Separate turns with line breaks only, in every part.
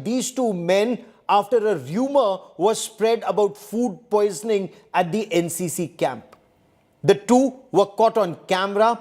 these two men after a rumor was spread about food poisoning at the NCC camp. The two were caught on camera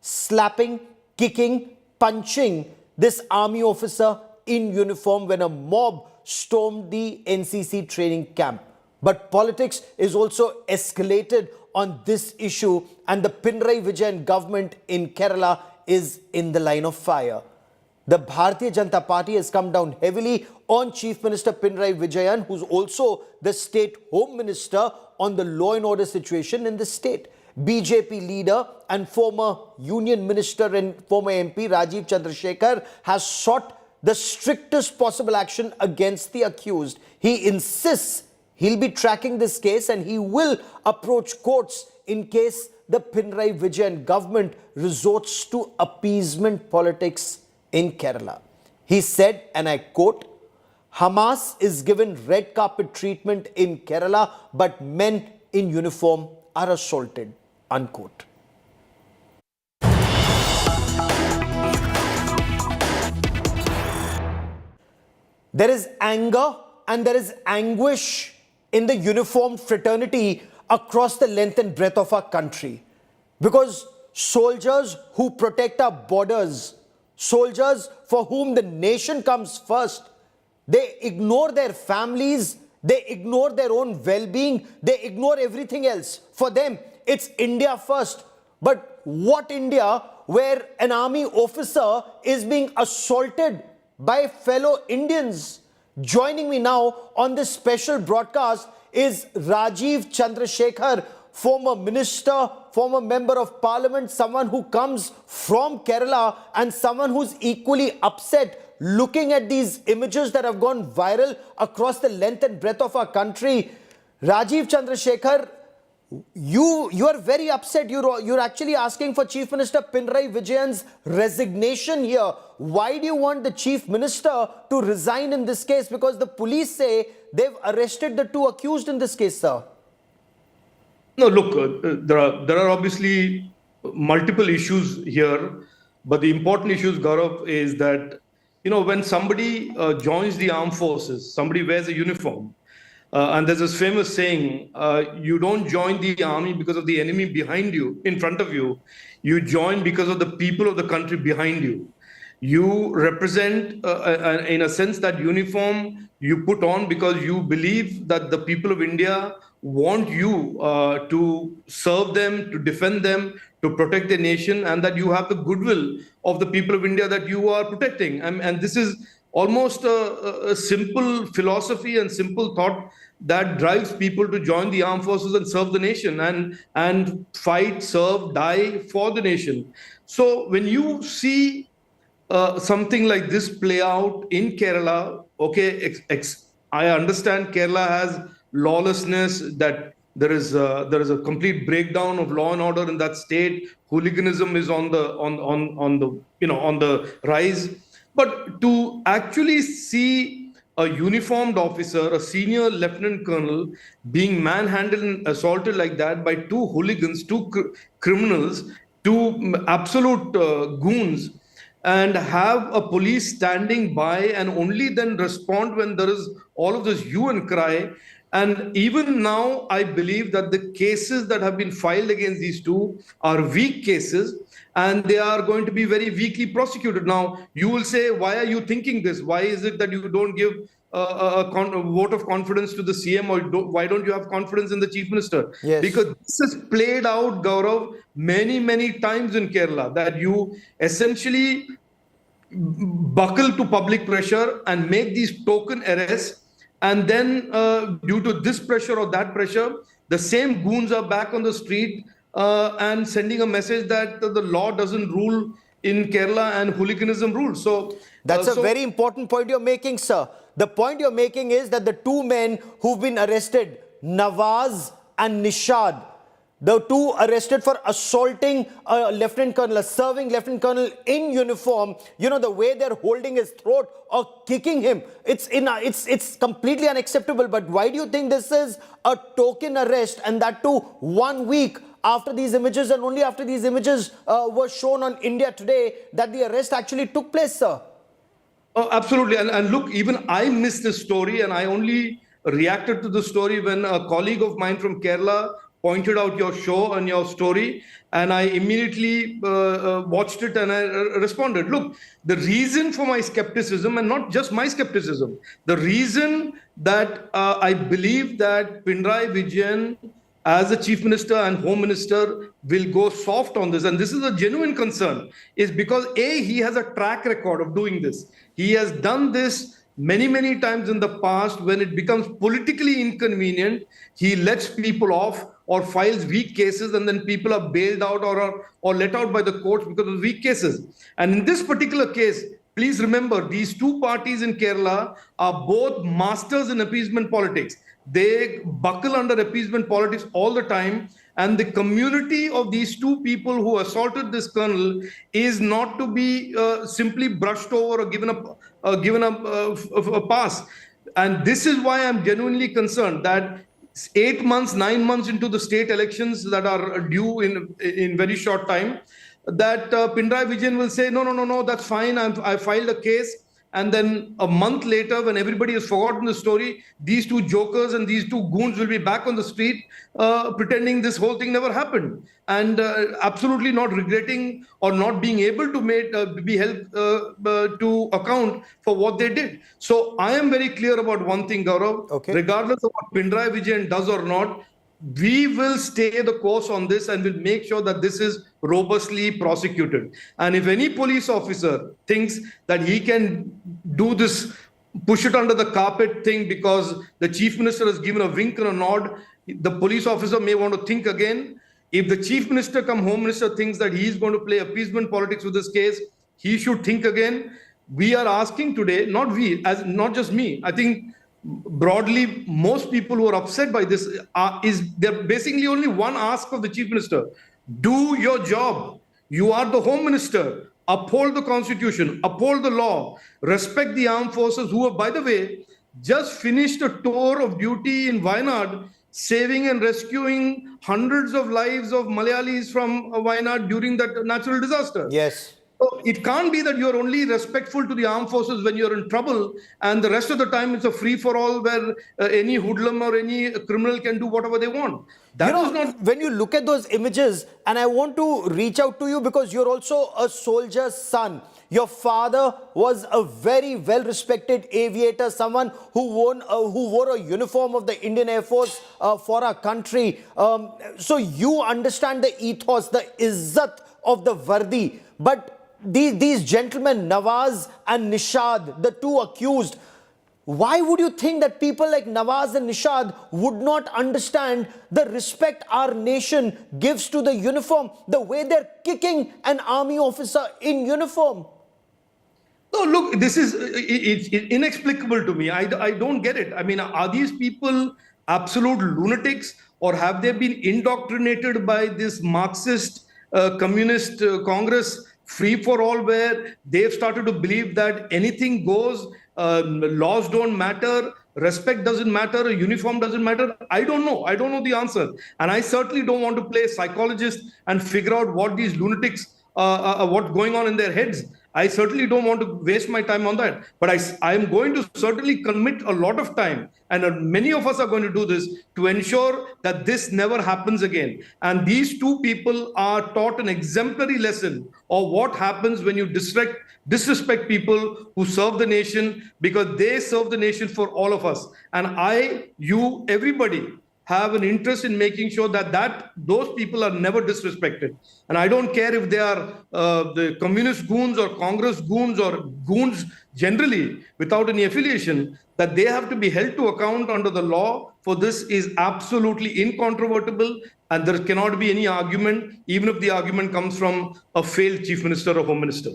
slapping, kicking, punching this army officer in uniform when a mob stormed the NCC training camp. But politics is also escalated on this issue, and the Pinarayi Vijayan government in Kerala is in the line of fire. The Bharatiya Janata Party has come down heavily on Chief Minister Pinarayi Vijayan, who's also the state home minister, on the law and order situation in the state. BJP leader and former union minister and former MP Rajeev Chandrasekhar has sought the strictest possible action against the accused. He insists he'll be tracking this case and he will approach courts in case the Pinarayi Vijayan government resorts to appeasement politics in Kerala. He said, and I quote, "Hamas is given red carpet treatment in Kerala, but men in uniform are assaulted," unquote. There is anger and there is anguish in the uniformed fraternity across the length and breadth of our country, because soldiers who protect our borders, soldiers for whom the nation comes first, they ignore their families, they ignore their own well-being, they ignore everything else. For them, it's India first. But what India where an army officer is being assaulted by fellow Indians? Joining me now on this special broadcast is Rajeev Chandrasekhar, former minister, former member of parliament, someone who comes from Kerala and someone who's equally upset looking at these images that have gone viral across the length and breadth of our country. Rajeev Chandrasekhar, you are very upset. You're actually asking for Chief Minister Pinarayi Vijayan's resignation here. Why do you want the Chief Minister to resign in this case? Because the police say they've arrested the two accused in this case, sir.
No, look, there are obviously multiple issues here, but the important issues, Gaurav, is that, you know, when somebody joins the armed forces, somebody wears a uniform, and there's this famous saying, you don't join the army because of the enemy behind you, in front of you. You join because of the people of the country behind you. You represent, in a sense, that uniform you put on because you believe that the people of India want you to serve them, to defend them, to protect the nation, and that you have the goodwill of the people of India that you are protecting. And this is almost a simple philosophy and simple thought that drives people to join the armed forces and serve the nation and fight, serve, die for the nation. So when you see something like this play out in Kerala, okay, I understand Kerala has lawlessness, that there is a complete breakdown of law and order in that state. Hooliganism is on the rise. But to actually see a uniformed officer, a senior lieutenant colonel, being manhandled and assaulted like that by two hooligans, two criminals, two absolute goons, and have a police standing by and only then respond when there is all of this hue and cry. And even now, I believe that the cases that have been filed against these two are weak cases, and they are going to be very weakly prosecuted. Now, you will say, why are you thinking this? Why is it that you don't give a vote of confidence to the CM, or why don't you have confidence in the Chief Minister?
Yes.
Because this is played out, Gaurav, many, many times in Kerala, that you essentially buckle to public pressure and make these token arrests. And then due to this pressure or that pressure, the same goons are back on the street and sending a message that the law doesn't rule in Kerala and hooliganism rules. So
that's a very important point you're making, sir. The point you're making is that the two men who've been arrested, Nawaz and Nishad, the two arrested for assaulting a lieutenant colonel, a serving lieutenant colonel in uniform, you know, the way they're holding his throat or kicking him, it's completely unacceptable. But why do you think this is a token arrest, and that too 1 week after these images, and only after these images were shown on India Today, that the arrest actually took place, sir?
Oh, absolutely. And look, even I missed this story, and I only reacted to the story when a colleague of mine from Kerala pointed out your show and your story, and I immediately watched it and I responded. Look, the reason for my skepticism, and not just my skepticism, the reason that I believe that Pinarayi Vijayan as the chief minister and home minister will go soft on this, and this is a genuine concern, is because he has a track record of doing this. He has done this many times in the past. When it becomes politically inconvenient, he lets people off or files weak cases, and then people are bailed out or let out by the courts because of weak cases. And in this particular case, please remember, these two parties in Kerala are both masters in appeasement politics. They buckle under appeasement politics all the time. And the community of these two people who assaulted this colonel is not to be simply brushed over or given a pass. And this is why I'm genuinely concerned that 8 months, 9 months into the state elections that are due in very short time, that Pinarayi Vijayan will say, no, that's fine. I filed a case. And then a month later, when everybody has forgotten the story, these two jokers and these two goons will be back on the street pretending this whole thing never happened, and absolutely not regretting or not being able to be held to account for what they did. So I am very clear about one thing, Gaurav.
Okay.
Regardless of what Pinarayi Vijayan does or not, we will stay the course on this and will make sure that this is robustly prosecuted. And if any police officer thinks that he can do this, push it under the carpet thing because the chief minister has given a wink and a nod, the police officer may want to think again. If the chief minister come home minister thinks that he is going to play appeasement politics with this case, he should think again. We are asking today, not just me, I think broadly, most people who are upset by this there basically only one ask of the chief minister: do your job. You are the home minister. Uphold the constitution, uphold the law, respect the armed forces, who have, by the way, just finished a tour of duty in Wayanad, saving and rescuing hundreds of lives of Malayalis from Wayanad during that natural disaster.
Yes.
So it can't be that you're only respectful to the armed forces when you're in trouble, and the rest of the time it's a free-for-all where any hoodlum or any criminal can do whatever they want. That is not.
When you look at those images, and I want to reach out to you because you're also a soldier's son. Your father was a very well-respected aviator, someone who wore a uniform of the Indian Air Force for our country. So you understand the ethos, the izzat of the Vardi. But these gentlemen, Nawaz and Nishad, the two accused, why would you think that people like Nawaz and Nishad would not understand the respect our nation gives to the uniform, the way they're kicking an army officer in uniform?
No, look, this is it's inexplicable to me. I don't get it. I mean, are these people absolute lunatics, or have they been indoctrinated by this Marxist communist Congress free for all, where they've started to believe that anything goes, laws don't matter, respect doesn't matter, a uniform doesn't matter? I don't know. I don't know the answer. And I certainly don't want to play psychologist and figure out what these lunatics, what's going on in their heads. I certainly don't want to waste my time on that. But I am going to certainly commit a lot of time, and many of us are going to do this, to ensure that this never happens again. And these two people are taught an exemplary lesson of what happens when you disrespect people who serve the nation, because they serve the nation for all of us. And you, everybody have an interest in making sure that those people are never disrespected. And I don't care if they are the communist goons or Congress goons or goons generally without any affiliation, that they have to be held to account under the law. For this is absolutely incontrovertible, and there cannot be any argument, even if the argument comes from a failed chief minister or home minister.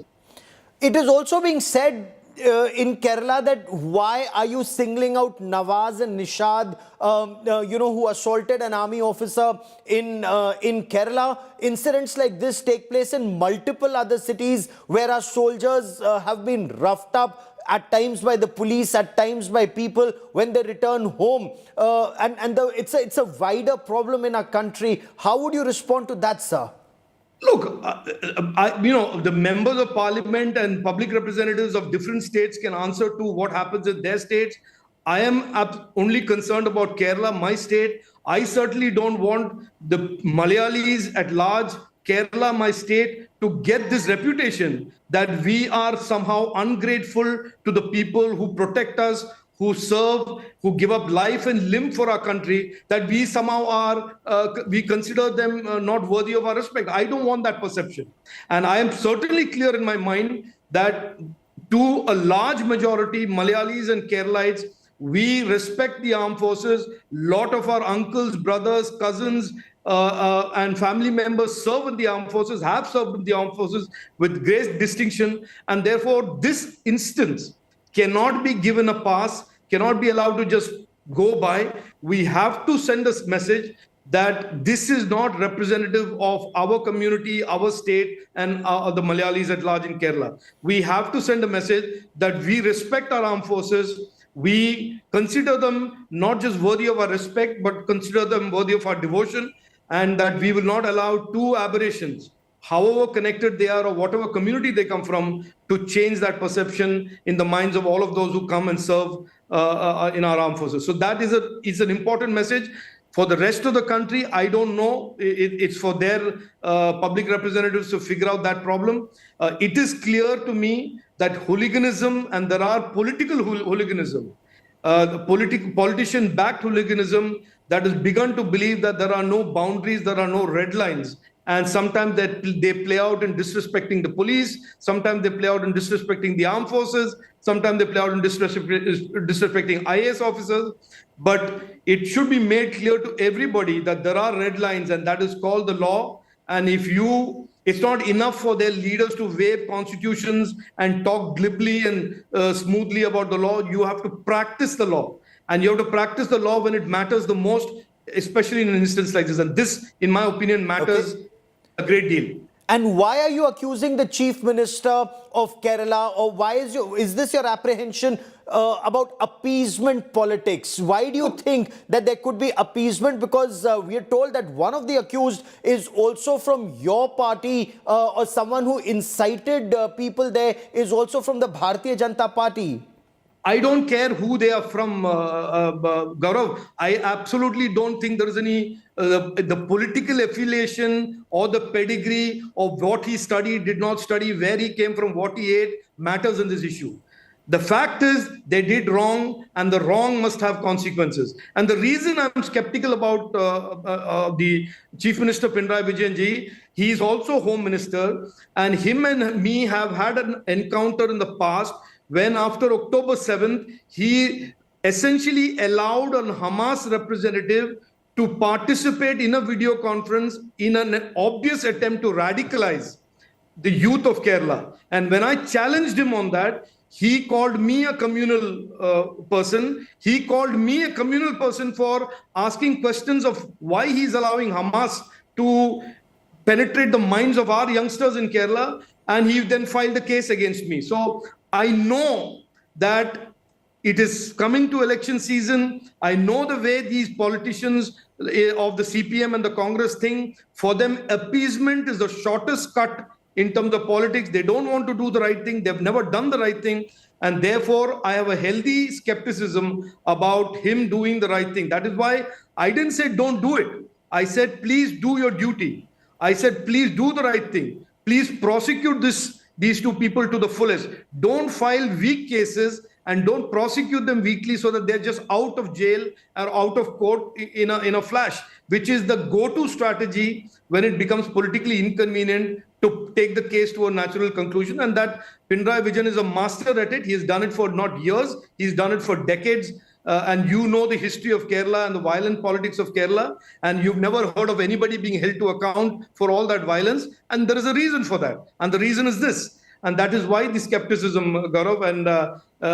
It is also being said in Kerala that why are you singling out Nawaz and Nishad, who assaulted an army officer in Kerala? Incidents like this take place in multiple other cities where our soldiers have been roughed up, at times by the police, at times by people when they return home. It's a wider problem in our country. How would you respond to that, sir?
Look, the members of parliament and public representatives of different states can answer to what happens in their states. I am only concerned about Kerala, my state. I certainly don't want the Malayalis at large, Kerala, my state, to get this reputation that we are somehow ungrateful to the people who protect us, who serve, who give up life and limb for our country, that we somehow we consider them not worthy of our respect. I don't want that perception. And I am certainly clear in my mind that to a large majority, Malayalis and Keralites, we respect the armed forces. Lot of our uncles, brothers, cousins, and family members serve in the armed forces, have served in the armed forces with great distinction. And therefore, this instance cannot be given a pass, cannot be allowed to just go by. We have to send a message that this is not representative of our community, our state, and the Malayalis at large in Kerala. We have to send a message that we respect our armed forces. We consider them not just worthy of our respect, but consider them worthy of our devotion, and that we will not allow two aberrations, however connected they are or whatever community they come from, to change that perception in the minds of all of those who come and serve in our armed forces. So that is an important message. For the rest of the country, I don't know. It's for their public representatives to figure out that problem. It is clear to me that hooliganism, and there are political hooliganism, politician-backed hooliganism that has begun to believe that there are no boundaries, there are no red lines. And sometimes they play out in disrespecting the police, sometimes they play out in disrespecting the armed forces, sometimes they play out in disrespecting IAS officers. But it should be made clear to everybody that there are red lines, and that is called the law. And it's not enough for their leaders to wave constitutions and talk glibly and smoothly about the law. You have to practice the law. And you have to practice the law when it matters the most, especially in an instance like this. And this, in my opinion, matters a great deal.
And why are you accusing the Chief Minister of Kerala, or why is this your apprehension about appeasement politics? Why do you think that there could be appeasement? Because we are told that one of the accused is also from your party, or someone who incited people there is also from the Bharatiya Janata Party.
I don't care who they are from, Gaurav. I absolutely don't think there is any the political affiliation or the pedigree of what he studied, did not study, where he came from, what he ate matters in this issue. The fact is they did wrong, and the wrong must have consequences. And the reason I'm skeptical about the Chief Minister Pinarayi Vijayan, he is also Home Minister, and him and me have had an encounter in the past when after October 7th, he essentially allowed a Hamas representative to participate in a video conference in an obvious attempt to radicalize the youth of Kerala. And when I challenged him on that, he called me a communal person. He called me a communal person for asking questions of why he's allowing Hamas to penetrate the minds of our youngsters in Kerala. And he then filed a case against me. So I know that it is coming to election season. I know the way these politicians of the CPM and the Congress think. For them, appeasement is the shortest cut in terms of politics. They don't want to do the right thing. They've never done the right thing. And therefore, I have a healthy skepticism about him doing the right thing. That is why I didn't say don't do it. I said, please do your duty. I said, please do the right thing. Please prosecute these two people to the fullest. Don't file weak cases and don't prosecute them weakly so that they're just out of jail or out of court in a flash, which is the go-to strategy when it becomes politically inconvenient to take the case to a natural conclusion. And that Pinarayi Vijayan is a master at it. He has done it for not years, he's done it for decades. And you know the history of Kerala and the violent politics of Kerala, and you've never heard of anybody being held to account for all that violence. And there is a reason for that. And the reason is this. And that is why the skepticism, Gaurav, and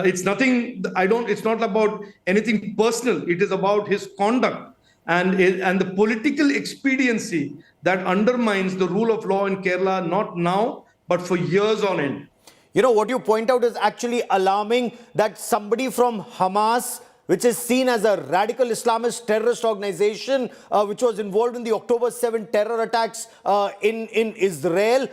it's nothing, it's not about anything personal. It is about his conduct and the political expediency that undermines the rule of law in Kerala, not now, but for years on end.
You know, what you point out is actually alarming, that somebody from Hamas which is seen as a radical Islamist terrorist organization, which was involved in the October 7 terror attacks in Israel.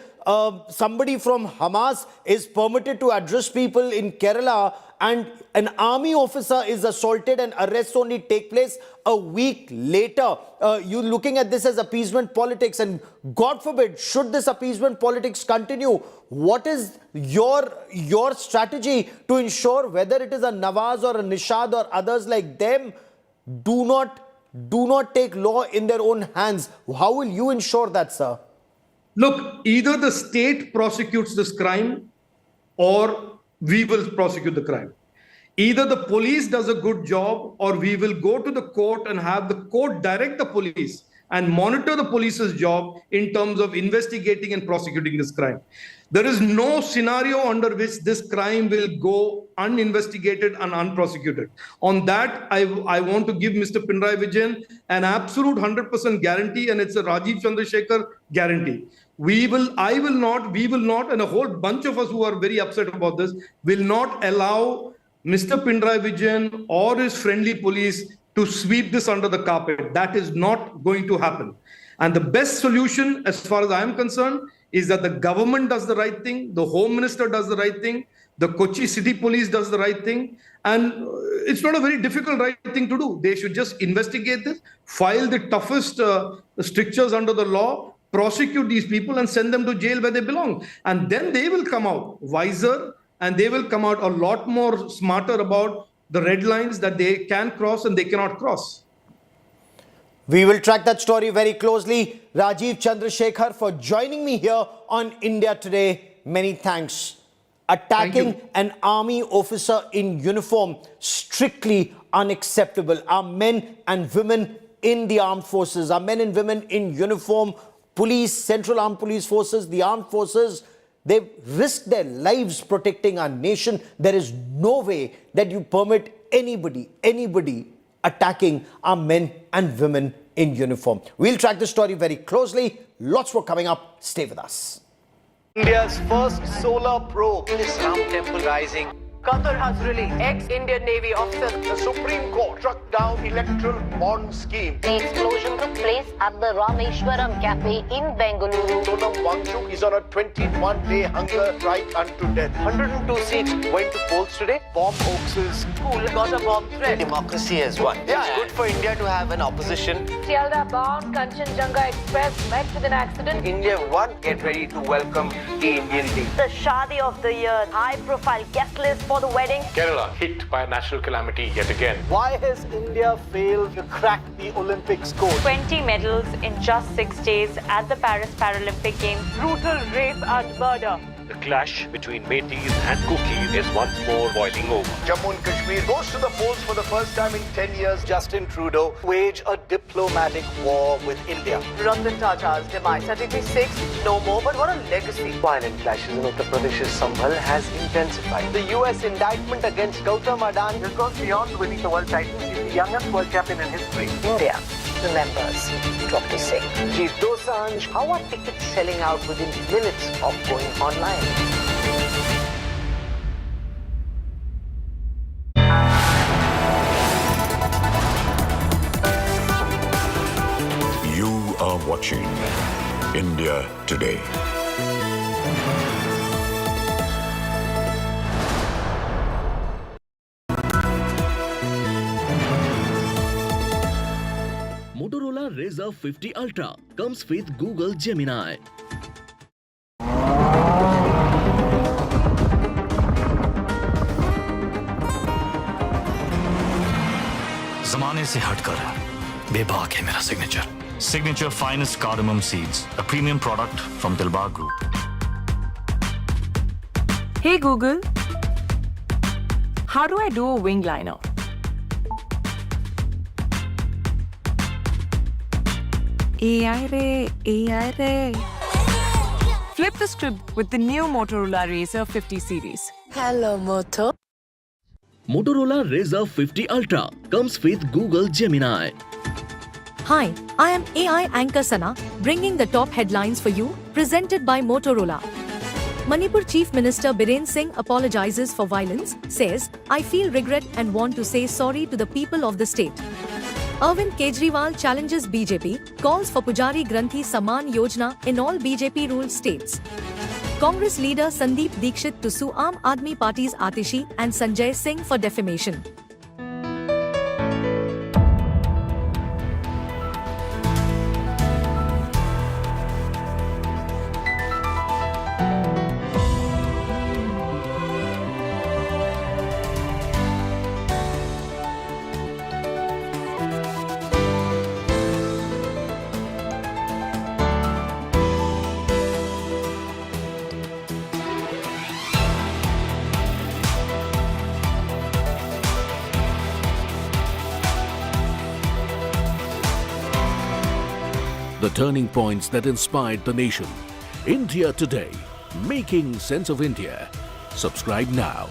Somebody from Hamas is permitted to address people in Kerala, and an army officer is assaulted and arrests only take place a week later. You're looking at this as appeasement politics, and God forbid, should this appeasement politics continue, what is your strategy to ensure, whether it is a Nawaz or a Nishad or others like them, do not take law in their own hands? How will you ensure that, sir?
Look, either the state prosecutes this crime or we will prosecute the crime. Either the police does a good job or we will go to the court and have the court direct the police and monitor the police's job in terms of investigating and prosecuting this crime. There is no scenario under which this crime will go uninvestigated and unprosecuted. On that, I want to give Mr. Pinarayi Vijayan an absolute 100% guarantee, and it's a Rajeev Chandrasekhar guarantee. We will not, and a whole bunch of us who are very upset about this, will not allow Mr. Pinarayi Vijayan or his friendly police to sweep this under the carpet. That is not going to happen. And the best solution, as far as I am concerned, is that the government does the right thing, the Home Minister does the right thing, the Kochi City Police does the right thing, and it's not a very difficult right thing to do. They should just investigate this, file the toughest strictures under the law, prosecute these people and send them to jail where they belong. And then they will come out wiser, and they will come out a lot more smarter about the red lines that they can cross and they cannot cross.
We will track that story very closely. Rajeev Chandrasekhar, for joining me here on India Today. Many thanks. Attacking an army officer in uniform, strictly unacceptable. Our men and women in the armed forces, our men and women in uniform, police, Central Armed Police Forces, the armed forces, they've risked their lives protecting our nation. There is no way that you permit anybody attacking our men and women in uniform. We'll track this story very closely. Lots more coming up. Stay with us.
India's first solar probe. This Ram Temple rising. Qatar has released ex-Indian Navy officer. The Supreme Court struck down electoral bond scheme.
The explosion took place at the Rameshwaram Cafe in Bengaluru.
Sonam Wangchuk is on a 21-day hunger strike unto death. 102 seats went to polls today. Bomb Oaks' school got a bomb threat. Democracy has won. It's good for India to have an opposition.
Sealdah-bound Kanchenjunga Express met with an accident.
India won. Get ready to welcome the Indian team.
The Shadi of the Year, high-profile guest list for the wedding.
Kerala hit by a natural calamity yet again.
Why has India failed to crack the Olympics code?
20 medals in just 6 days at the Paris Paralympic Games.
Brutal rape and murder.
The clash between Metis and Cookies is once more boiling over.
Jammu and Kashmir goes to the polls for the first time in 10 years. Justin Trudeau wage a diplomatic war with India. Ratan Taja's demise. 36, no more, but what a legacy. Violent clashes in Uttar Pradesh's Sambhal has intensified. The US indictment against Gautam Adani has gone beyond winning the world title. He's the youngest world champion in history.
India remembers Dr. Singh.
Jeet Dosanjh, how are tickets selling out within minutes of going online?
You are watching India Today.
Motorola Razr 50 Ultra comes with Google Gemini.
ज़माने से हटकर बेबाक है मेरा signature finest cardamom seeds, a premium product from Dilbar Group.
Hey Google, how do I do a wing liner? AI Re. Flip the script with the new Motorola Razr 50 series.
Hello, Moto.
Motorola Razr 50 Ultra comes with Google Gemini.
Hi, I am AI anchor Sana, bringing the top headlines for you, presented by Motorola. Manipur Chief Minister Biren Singh apologizes for violence, says, I feel regret and want to say sorry to the people of the state. Arvind Kejriwal challenges BJP, calls for Pujari Granthi Saman Yojana in all BJP-ruled states. Congress leader Sandeep Dikshit to sue Aam Aadmi Party's Atishi and Sanjay Singh for defamation.
The turning points that inspired the nation. India Today. Making sense of India. Subscribe now.